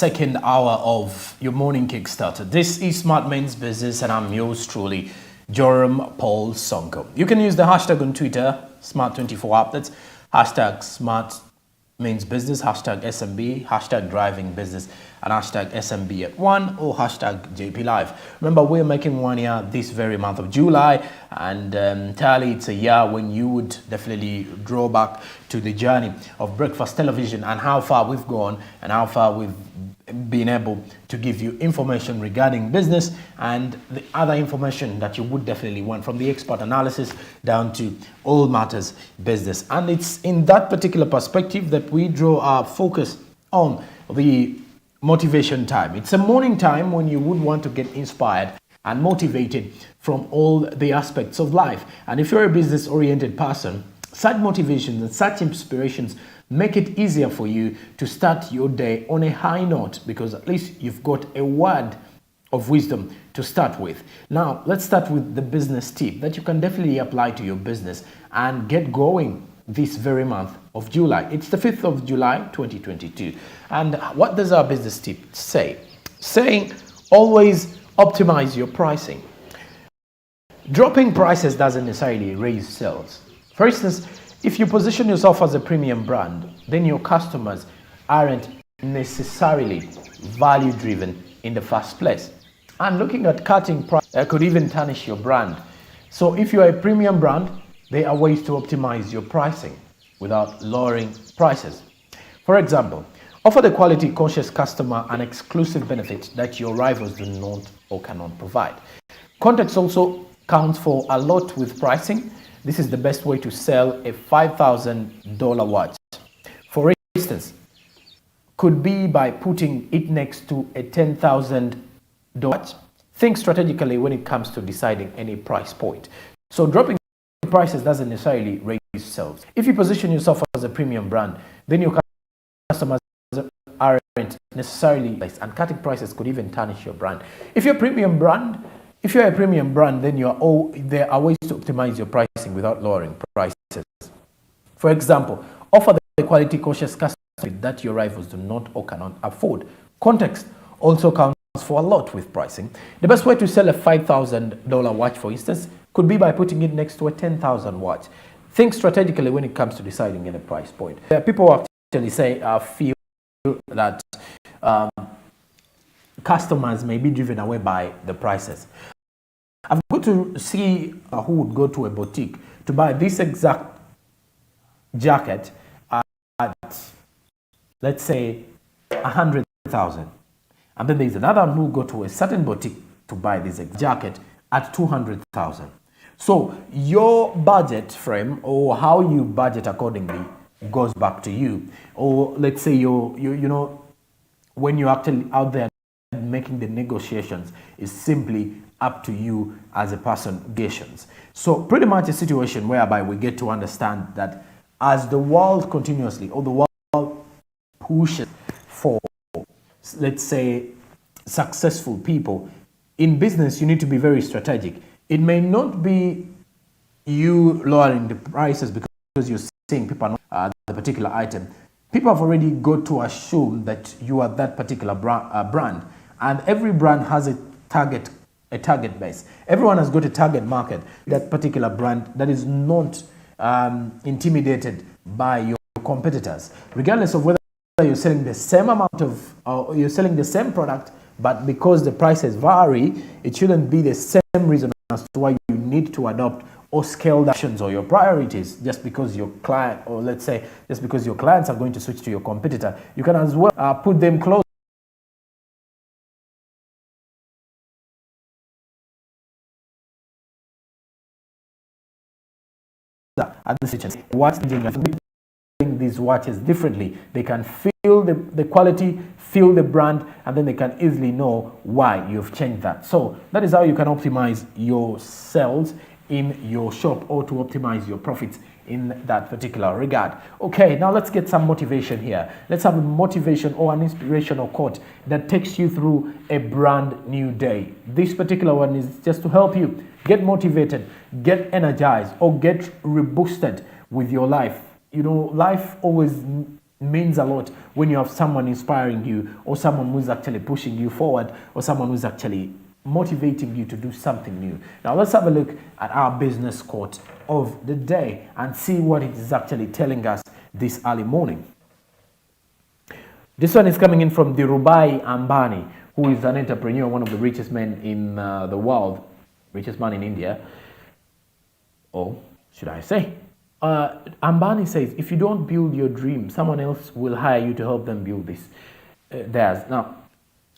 second hour of your morning Kickstarter. This is Smart Men's Business and I'm yours truly, Joram Paul Sonko. You can use the hashtag on Twitter, Smart24 Updates, hashtag Smart Men's Business, hashtag SMB, hashtag Driving Business, and hashtag SMB at 1 or hashtag JP Live. Remember, we're making 1 year this very month of July, and entirely it's a year when you would definitely draw back to the journey of Breakfast Television and how far we've gone and how far we've been able to give you information regarding business and the other information that you would definitely want, from the expert analysis down to all matters business. And it's in that particular perspective that we draw our focus on the motivation time. It's a morning time when you would want to get inspired and motivated from all the aspects of life. And if you're a business oriented person, such motivations and such inspirations make it easier for you to start your day on a high note, because at least you've got a word of wisdom to start with. Now, let's start with the business tip that you can definitely apply to your business and get going this very month of July. It's the 5th of July, 2022. And what does our business tip say? Saying, always optimize your pricing. Dropping prices doesn't necessarily raise sales. For instance, if you position yourself as a premium brand, then your customers aren't necessarily value driven in the first place. And looking at cutting price could even tarnish your brand. So if you're a premium brand, there are ways to optimize your pricing without lowering prices. For example, offer the quality conscious customer an exclusive benefit that your rivals do not or cannot provide. Context also counts for a lot with pricing. This is the best way to sell a $5,000 watch. For instance, could be by putting it next to a $10,000 watch. Think strategically when it comes to deciding any price point. So dropping prices doesn't necessarily raise sales. If you position yourself as a premium brand, then your customers aren't necessarily, and cutting prices could even tarnish your brand. If you're a premium brand, then there are ways to optimize your pricing without lowering prices. For example, offer the quality conscious customer that your rivals do not or cannot afford. Context also counts for a lot with pricing. The best way to sell a $5,000 watch, for instance, could be by putting it next to a $10,000 watch. Think strategically when it comes to deciding in a price point. People actually feel that customers may be driven away by the prices. I've got to see who would go to a boutique to buy this exact jacket at, let's say, 100,000. And then there's another one who go to a certain boutique to buy this jacket at 200,000. So your budget frame, or how you budget accordingly, goes back to you. Or let's say when you're actually out there making the negotiations, is simply up to you as a person negotiations. So pretty much a situation whereby we get to understand that as the world continuously, or the world pushes for, let's say, successful people in business, you need to be very strategic. It may not be you lowering the prices because you're seeing people are the particular item. People have already got to assume that you are that particular brand, and every brand has a target base. Everyone has got a target market. That particular brand that is not intimidated by your competitors, regardless of whether you're selling the same amount of, or you're selling the same product, but because the prices vary, it shouldn't be the same reason as to why you need to adopt or scale the actions or your priorities just because your client, or let's say just because your clients are going to switch to your competitor. You can as well put them close at the situation. What's these watches differently? They can feel the quality, feel the brand, and then they can easily know why you've changed that. So that is how you can optimize your sales in your shop, or to optimize your profits in that particular regard. Okay, now let's get some motivation here. Let's have a motivation or an inspirational quote that takes you through a brand new day. This particular one is just to help you get motivated, get energized, or get reboosted with your life. Life always means a lot when you have someone inspiring you, or someone who's actually pushing you forward, or someone who's actually motivating you to do something new. Now let's have a look at our business quote of the day and see what it is actually telling us this early morning. This one is coming in from Dhirubhai Ambani, who is an entrepreneur, one of the richest men in the world, richest man in India. Or should I say? Ambani says, if you don't build your dream, someone else will hire you to help them build theirs. Now,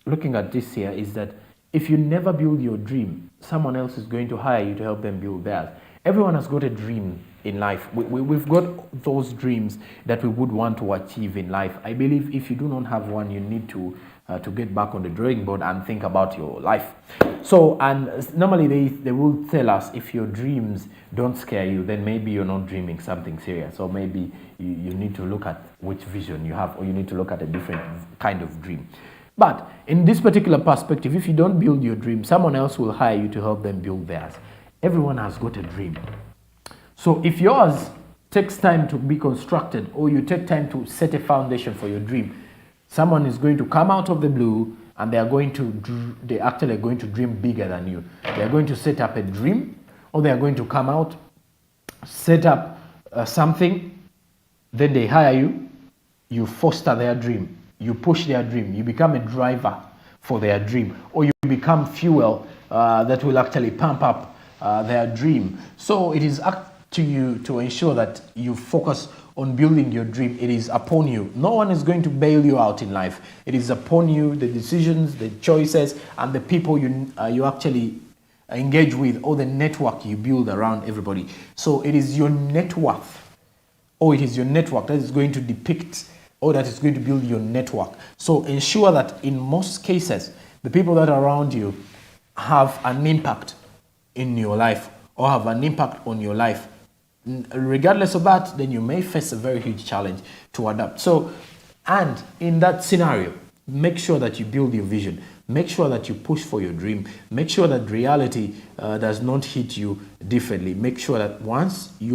looking at this here is that if you never build your dream, someone else is going to hire you to help them build theirs. Everyone has got a dream in life. We've got those dreams that we would want to achieve in life. I believe if you do not have one, you need to get back on the drawing board and think about your life. So, and normally they will tell us, if your dreams don't scare you, then maybe you're not dreaming something serious. Or maybe you need to look at which vision you have, or you need to look at a different kind of dream. But in this particular perspective, if you don't build your dream, someone else will hire you to help them build theirs. Everyone has got a dream. So if yours takes time to be constructed, or you take time to set a foundation for your dream, someone is going to come out of the blue and they're actually going to dream bigger than you. They're going to set up a dream, or they're going to come out, set up something, then they hire you, you foster their dream, you push their dream, you become a driver for their dream, or you become fuel that will actually pump up their dream. So it is up to you to ensure that you focus on building your dream. It is upon you. No one is going to bail you out in life. It is upon you, the decisions, the choices, and the people you actually engage with, or the network you build around everybody. So it is your net worth, or it is your network that is going to depict, or that is going to build your network. So ensure that in most cases, the people that are around you have an impact in your life, or have an impact on your life. Regardless of that, then you may face a very huge challenge to adapt. So, and in that scenario, make sure that you build your vision. Make sure that you push for your dream. Make sure that reality does not hit you differently. Make sure that once you